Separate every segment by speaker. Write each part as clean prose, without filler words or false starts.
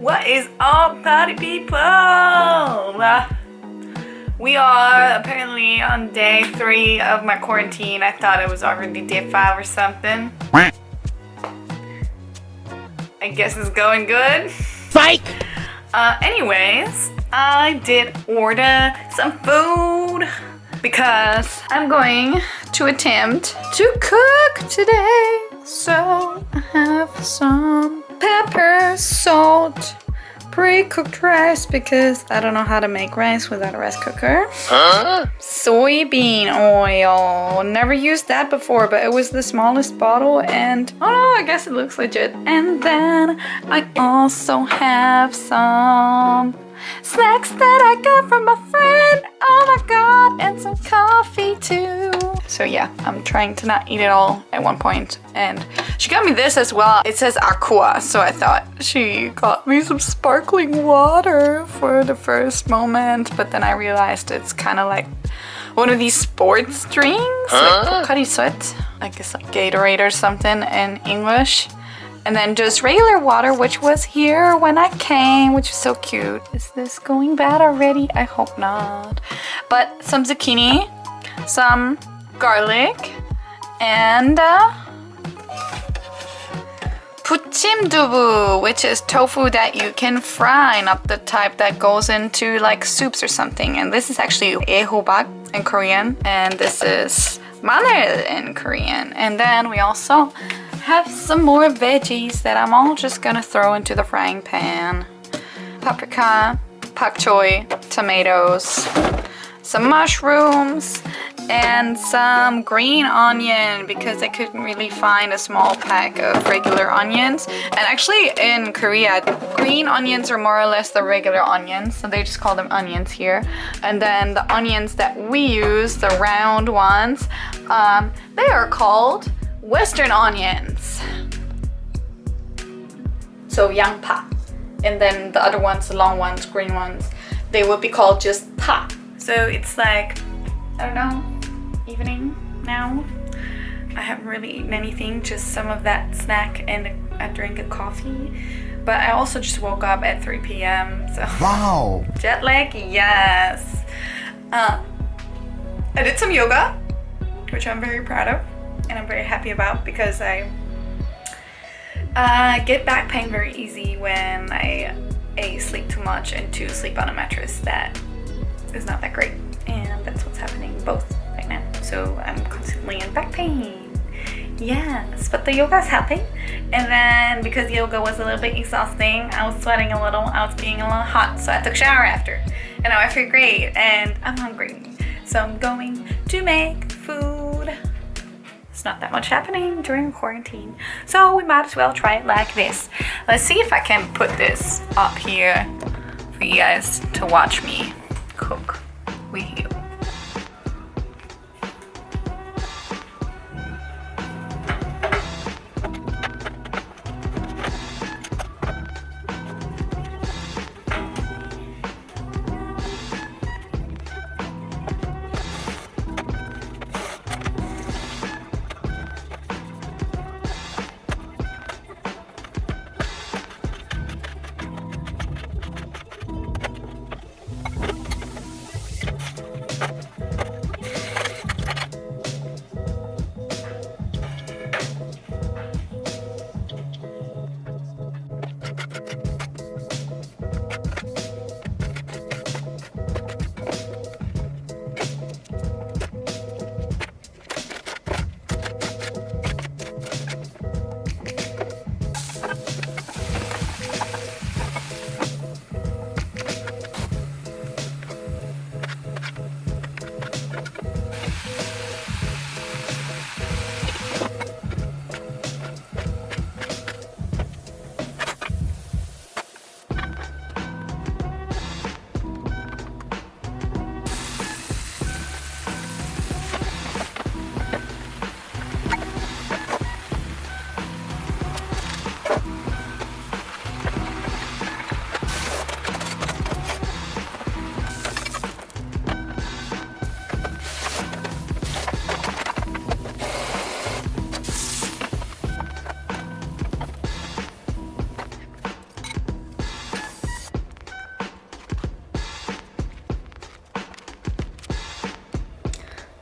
Speaker 1: What is up, party people? We are apparently on day 3 of my quarantine. I thought it was already day 5 or something. I guess it's going good.
Speaker 2: Psych!
Speaker 1: Anyways, I did order some food because I'm going to attempt to cook today. So I have some pepper, salt, pre-cooked rice because I don't know how to make rice without a rice cooker.
Speaker 2: Huh?
Speaker 1: Soybean oil. Never used that before, but it was the smallest bottle and oh no, I guess it looks legit. And then I also have some snacks that I got from a friend. Oh my god, and some coffee too. So yeah, I'm trying to not eat it all at one point. And she got me this as well. It says aqua, so I thought she got me some sparkling water for the first moment. But then I realized it's kind of like one of these sports drinks, like Pocari, I guess like Gatorade or something in English. And then just regular water, which was here when I came, which is so cute. Is this going bad already? I hope not. But some zucchini, some garlic, and puchimdubu, which is tofu that you can fry, not the type that goes into like soups or something. And this is actually ehobak in Korean, and this is maner in Korean. And then we also have some more veggies that I'm all just gonna throw into the frying pan. Paprika, pak choi, tomatoes, some mushrooms, and some green onion because I couldn't really find a small pack of regular onions. And actually in Korea, green onions are more or less the regular onions, so they just call them onions here. And then the onions that we use, the round ones, they are called Western onions. So yangpa. And then the other ones, the long ones, green ones, they would be called just pa. So it's like, I don't know, evening now. I haven't really eaten anything, just some of that snack and a drink of coffee. But I also just woke up at 3 p.m. So
Speaker 2: Wow.
Speaker 1: Jet lag, yes. I did some yoga, which I'm very proud of. And I'm very happy about because I get back pain very easy when I A, sleep too much, and 2, sleep on a mattress that is not that great. And that's what's happening both right now. So I'm constantly in back pain. Yes, but the yoga is helping. And then because yoga was a little bit exhausting, I was sweating a little, I was being a little hot, so I took a shower after. And now I feel great and I'm hungry. So I'm going to make food. It's not that much happening during quarantine, so we might as well try it like this. Let's see if I can put this up here for you guys to watch me cook with you.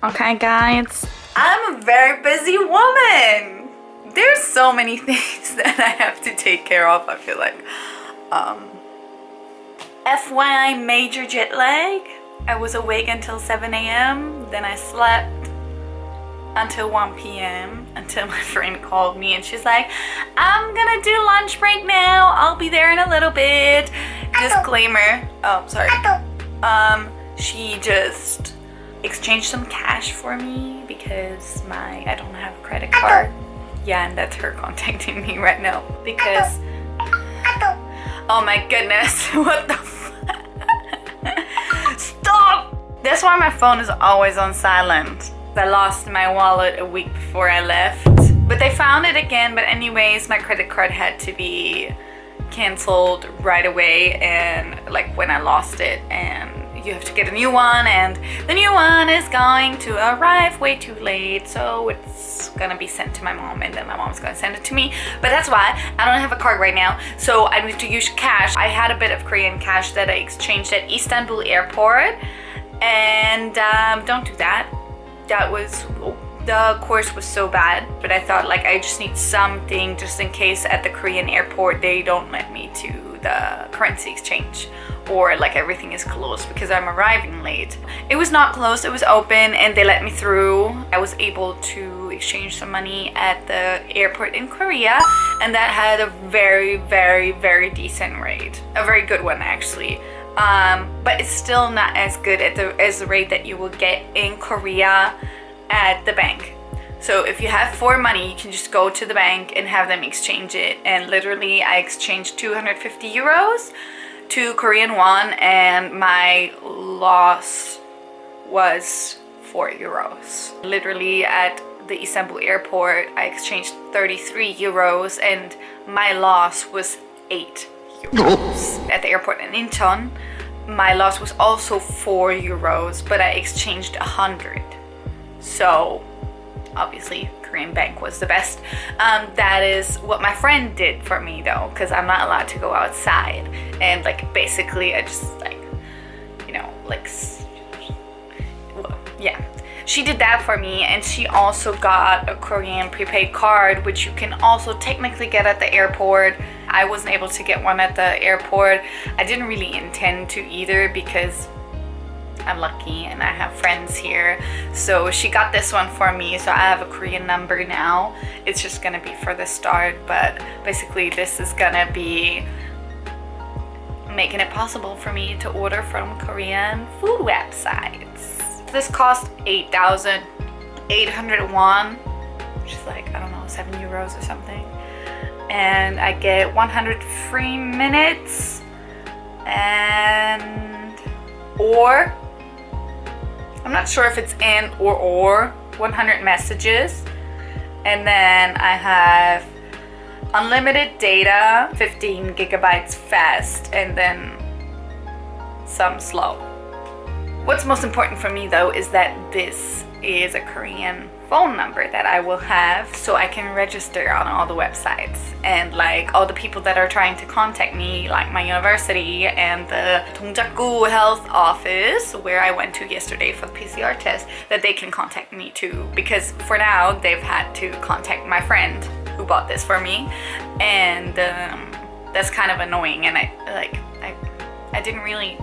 Speaker 1: Okay, guys. I'm a very busy woman. There's so many things that I have to take care of, I feel like. FYI, major jet lag. I was awake until 7 a.m. Then I slept until 1 p.m. until my friend called me and she's like, I'm gonna do lunch break now. I'll be there in a little bit. Disclaimer. Oh, sorry. She just exchanged some cash for me because I don't have a credit card. Yeah, and that's her contacting me right now because, oh my goodness, what the stop! That's why my phone is always on silent. I lost my wallet a week before I left, but they found it again. But anyways, my credit card had to be canceled right away, and like when I lost it, and you have to get a new one, and the new one is going to arrive way too late, so it's gonna be sent to my mom, and then my mom's gonna send it to me. But that's why I don't have a card right now, so I need to use cash. I had a bit of Korean cash that I exchanged at Istanbul airport, and don't do that. The course was so bad, but I thought like I just need something just in case at the Korean airport they don't let me to the currency exchange, or like everything is closed because I'm arriving late. It was not closed, it was open, and they let me through. I was able to exchange some money at the airport in Korea, and that had a very, very, very decent rate. A very good one actually. But it's still not as good as the rate that you will get in Korea at the bank. So if you have for money, you can just go to the bank and have them exchange it. And literally I exchanged 250 euros to Korean won, and my loss was 4 euros. Literally at the Istanbul airport, I exchanged 33 euros and my loss was 8 euros. At the airport in Incheon, my loss was also 4 euros, but I exchanged 100. So obviously Korean bank was the best. That is what my friend did for me though, because I'm not allowed to go outside, and like basically I just like, you know, like, yeah, she did that for me. And she also got a Korean prepaid card, which you can also technically get at the airport. I wasn't able to get one at the airport. I didn't really intend to either because I'm lucky and I have friends here. So she got this one for me, so I have a Korean number now. It's just gonna be for the start, but basically this is gonna be making it possible for me to order from Korean food websites. This cost 8,800 won, which is like, I don't know, 7 euros or something. And I get 100 free minutes and or I'm not sure if it's and or 100 messages, and then I have unlimited data, 15 gigabytes fast, and then some slow. What's most important for me though is that this is a Korean phone number that I will have, so I can register on all the websites, and like all the people that are trying to contact me, like my university and the Dongjakgu health office where I went to yesterday for the PCR test, that they can contact me too, because for now they've had to contact my friend who bought this for me, and that's kind of annoying. And I didn't really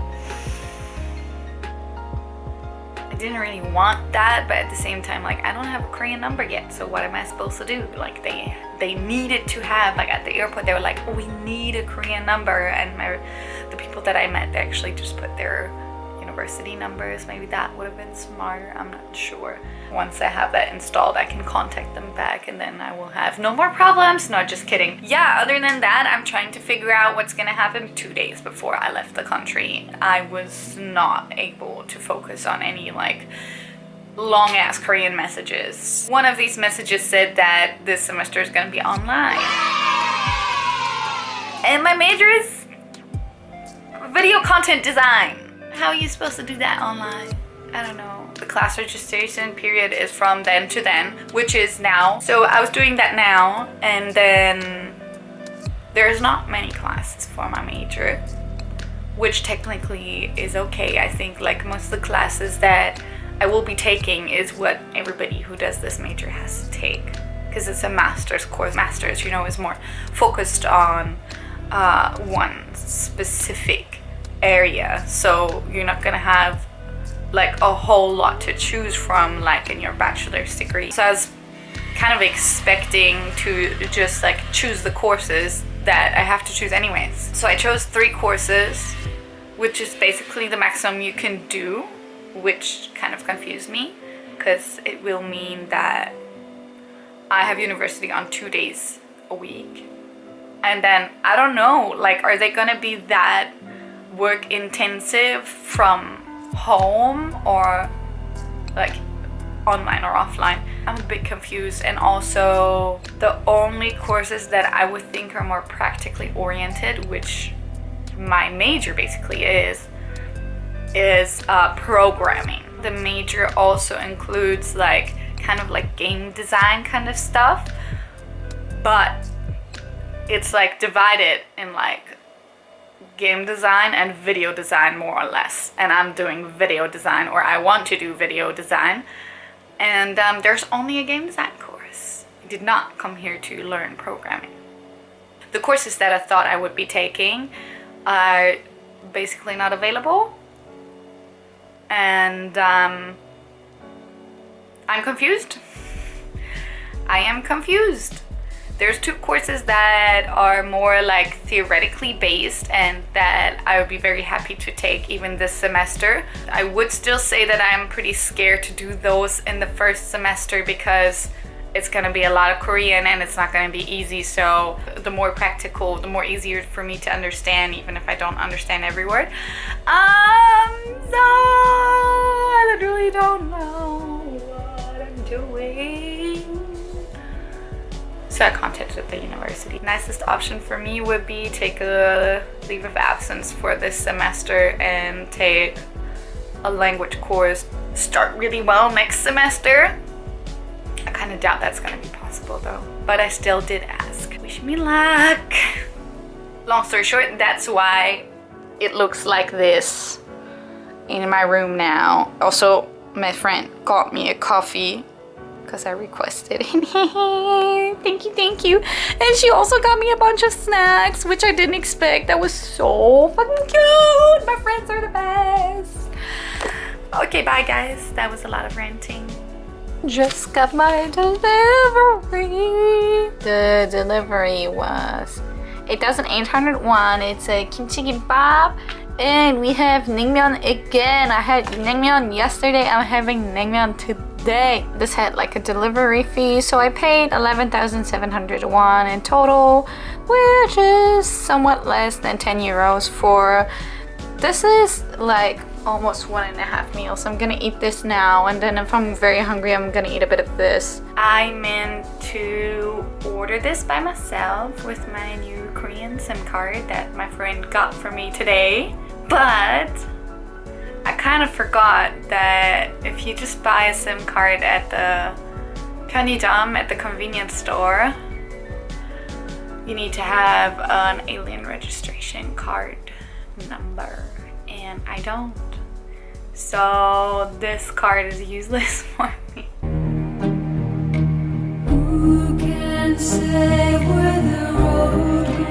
Speaker 1: want that, but at the same time, like, I don't have a Korean number yet, so what am I supposed to do? Like, they needed to have, like, at the airport they were like, oh, we need a Korean number, and the people that I met, they actually just put their university numbers. Maybe that would have been smarter, I'm not sure. Once I have that installed, I can contact them back, and then I will have no more problems. No, just kidding. Yeah, other than that, I'm trying to figure out what's gonna happen 2 days before I left the country. I was not able to focus on any like long ass Korean messages. One of these messages said that this semester is gonna be online, and my major is video content design. How are you supposed to do that online? I don't know. The class registration period is from then to then, which is now. So I was doing that now, and then there's not many classes for my major, which technically is okay. I think like most of the classes that I will be taking is what everybody who does this major has to take, because it's a master's course. Master's, you know, is more focused on one specific area, so you're not gonna have like a whole lot to choose from like in your bachelor's degree. So I was kind of expecting to just like choose the courses that I have to choose anyways. So I chose 3 courses, which is basically the maximum you can do, which kind of confused me because it will mean that I have university on 2 days a week. And then I don't know, like, are they gonna be that work intensive from home or like online or offline? I'm a bit confused. And also the only courses that I would think are more practically oriented, which my major basically is programming. The major also includes like kind of like game design kind of stuff, but it's like divided in like game design and video design more or less, and I'm doing video design, or I want to do video design, and there's only a game design course. I did not come here to learn programming. The courses that I thought I would be taking are basically not available, and I'm confused. I am confused. There's 2 courses that are more like theoretically based and that I would be very happy to take even this semester. I would still say that I'm pretty scared to do those in the first semester because it's gonna be a lot of Korean and it's not gonna be easy. So the more practical, the more easier for me to understand, even if I don't understand every word. So I literally don't know what I'm doing. So I contacted the university. Nicest option for me would be take a leave of absence for this semester and take a language course, start really well next semester. I kind of doubt that's gonna be possible though, but I still did ask. Wish me luck. Long story short, that's why it looks like this in my room now. Also, my friend got me a coffee because I requested it. Thank you. And she also got me a bunch of snacks, which I didn't expect. That was so fucking cute. My friends are the best. Okay, bye guys. That was a lot of ranting. Just got my delivery. The delivery was 8,801. It's a kimchi kimbap. And we have naengmyeon again. I had naengmyeon yesterday. I'm having naengmyeon today. This had like a delivery fee, so I paid 11,701 in total, which is somewhat less than 10 euros for, this is like almost 1.5 meals. I'm gonna eat this now, and then if I'm very hungry, I'm gonna eat a bit of this. I meant to order this by myself with my new Korean SIM card that my friend got for me today, but I kind of forgot that if you just buy a SIM card at the 편의점, at the convenience store, you need to have an alien registration card number, and I don't. So this card is useless for me. Who can say where the road goes?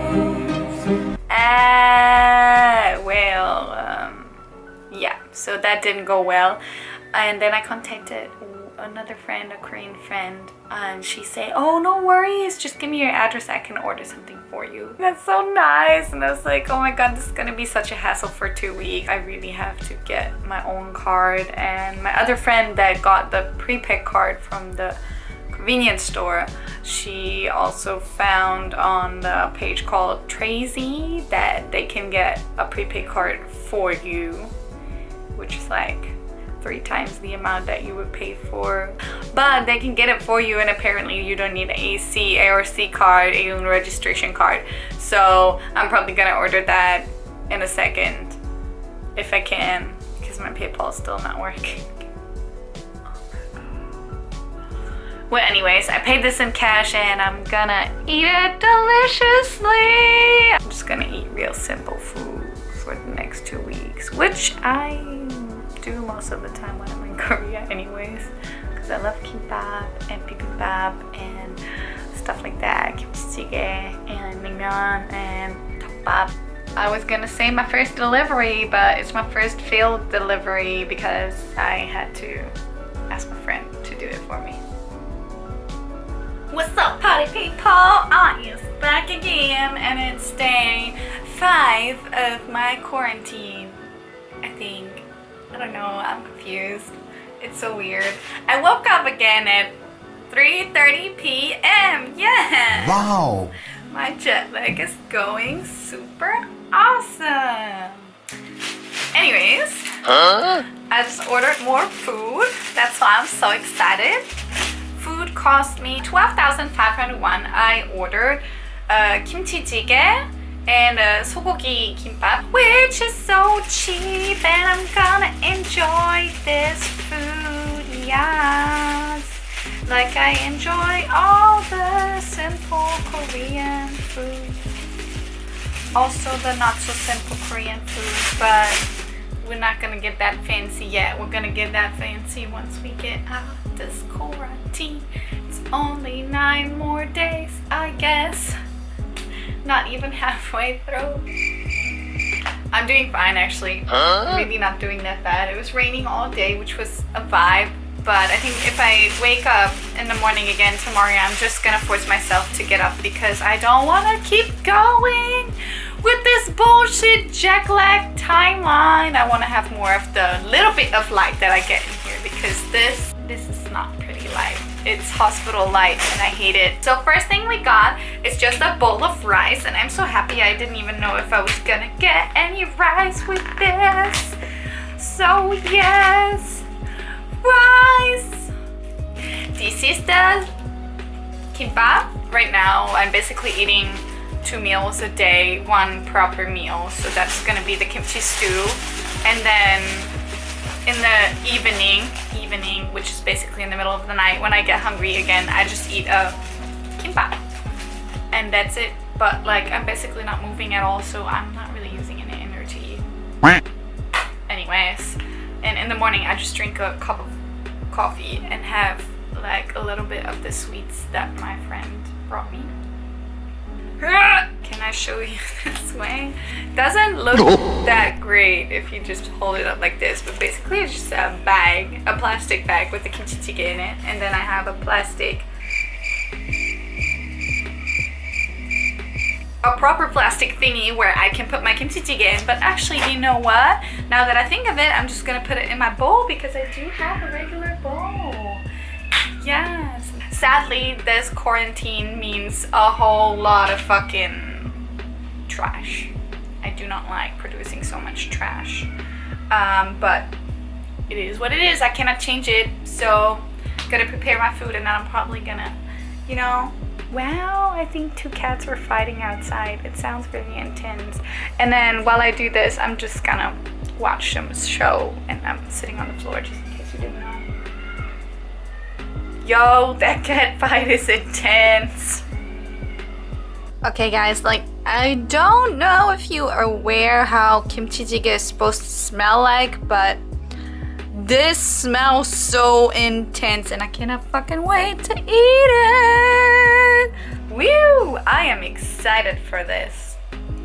Speaker 1: Yeah, so that didn't go well. And then I contacted another friend, a Korean friend, and she said, oh, no worries, just give me your address, I can order something for you. That's so nice. And I was like, oh my god, this is gonna be such a hassle for 2 weeks. I really have to get my own card. And my other friend that got the prepaid card from the convenience store, she also found on the page called Tracy that they can get a prepaid card for you, which is like 3 times the amount that you would pay for, but they can get it for you, and apparently you don't need an ARC card, alien registration card. So I'm probably gonna order that in a second if I can, because my PayPal is still not working. Well, anyways, I paid this in cash and I'm gonna eat it deliciously. I'm just gonna gonna eat real simple food for the next 2 weeks, which I do most of the time when I'm in Korea anyways, because I love kimbap and bibimbap and stuff like that, kimchi jjigae and naengmyeon and tteokbap. I was gonna say my first delivery, but it's my first failed delivery because I had to ask my friend to do it for me. What's up, party people? I is back again, and it's day 5 of my quarantine, I think. I don't know, I'm confused. It's so weird. I woke up again at 3:30 p.m. Yeah!
Speaker 2: Wow!
Speaker 1: My jet lag is going super awesome. Anyways, I just ordered more food. That's why I'm so excited. Food cost me 12,500 won. I ordered kimchi jjigae and sogogi kimbap, which is so cheap, and I'm gonna enjoy this food, yes. Like I enjoy all the simple Korean food. Also the not so simple Korean food, but we're not gonna get that fancy yet. We're gonna get that fancy once we get out of this quarantine. It's only 9 more days, I guess. Not even halfway through. I'm doing fine actually. Really not doing that bad. It was raining all day, which was a vibe. But I think if I wake up in the morning again tomorrow, I'm just gonna force myself to get up because I don't wanna keep going with this bullshit jet lag timeline. I wanna have more of the little bit of light that I get in here because this is not pretty light. It's hospital light and I hate it. So first thing we got is just a bowl of rice, and I'm so happy I didn't even know if I was gonna get any rice with this. So yes, rice. This is the kimbap. Right now I'm basically eating 2 meals a day, 1 proper meal. So that's gonna be the kimchi stew, and then in the evening, which is basically in the middle of the night, when I get hungry again, I just eat a kimbap, and that's it. But like I'm basically not moving at all, so I'm not really using any energy. Anyways, and in the morning I just drink a cup of coffee and have like a little bit of the sweets that my friend brought me. Can I show you this way? Doesn't look that great if you just hold it up like this, but basically it's just a bag, a plastic bag with the kimchi jjigae in it, and then I have a proper plastic thingy where I can put my kimchi jjigae in. But actually, you know what? Now that I think of it, I'm just gonna put it in my bowl because I do have a regular bowl. Yes. Sadly, this quarantine means a whole lot of fucking trash. I do not like producing so much trash. But it is what it is. I cannot change it. So I'm gonna prepare my food, and then I'm probably gonna, you know, wow, I think 2 cats were fighting outside. It sounds very intense. And then while I do this, I'm just gonna watch some show, and I'm sitting on the floor just in case you didn't know. Yo, that cat fight is intense. Okay guys, like I don't know if you are aware how kimchi jjigae is supposed to smell like, but this smells so intense and I cannot fucking wait to eat it. Woo! I am excited for this.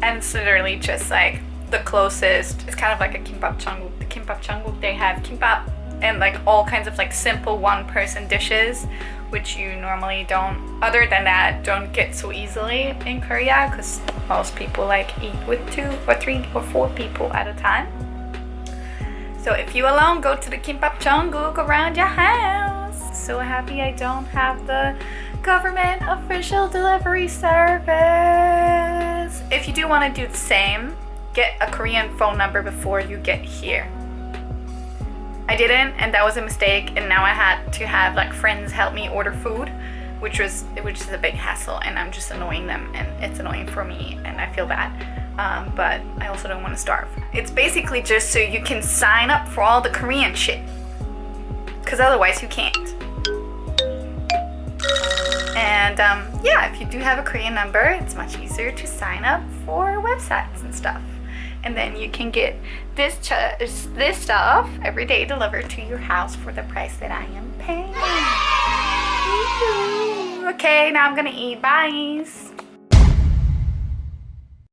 Speaker 1: And it's literally just like the closest. It's kind of like a kimbap changguk. The kimbap changguk, they have kimbap and like all kinds of like simple 1-person dishes, which you normally don't, other than that, don't get so easily in Korea because most people like eat with 2 or 3 or 4 people at a time. So if you alone, go to the kimbap changguk around your house. So happy I don't have the government official delivery service. If you do want to do the same, get a Korean phone number before you get here. I didn't, and that was a mistake, and now I had to have like friends help me order food, which is a big hassle, and I'm just annoying them, and it's annoying for me, and I feel bad. But I also don't want to starve. It's basically just so you can sign up for all the Korean shit, because otherwise you can't. And yeah, if you do have a Korean number, it's much easier to sign up for websites and stuff. And then you can get this stuff every day delivered to your house for the price that I am paying. Okay, now I'm gonna eat. Bye.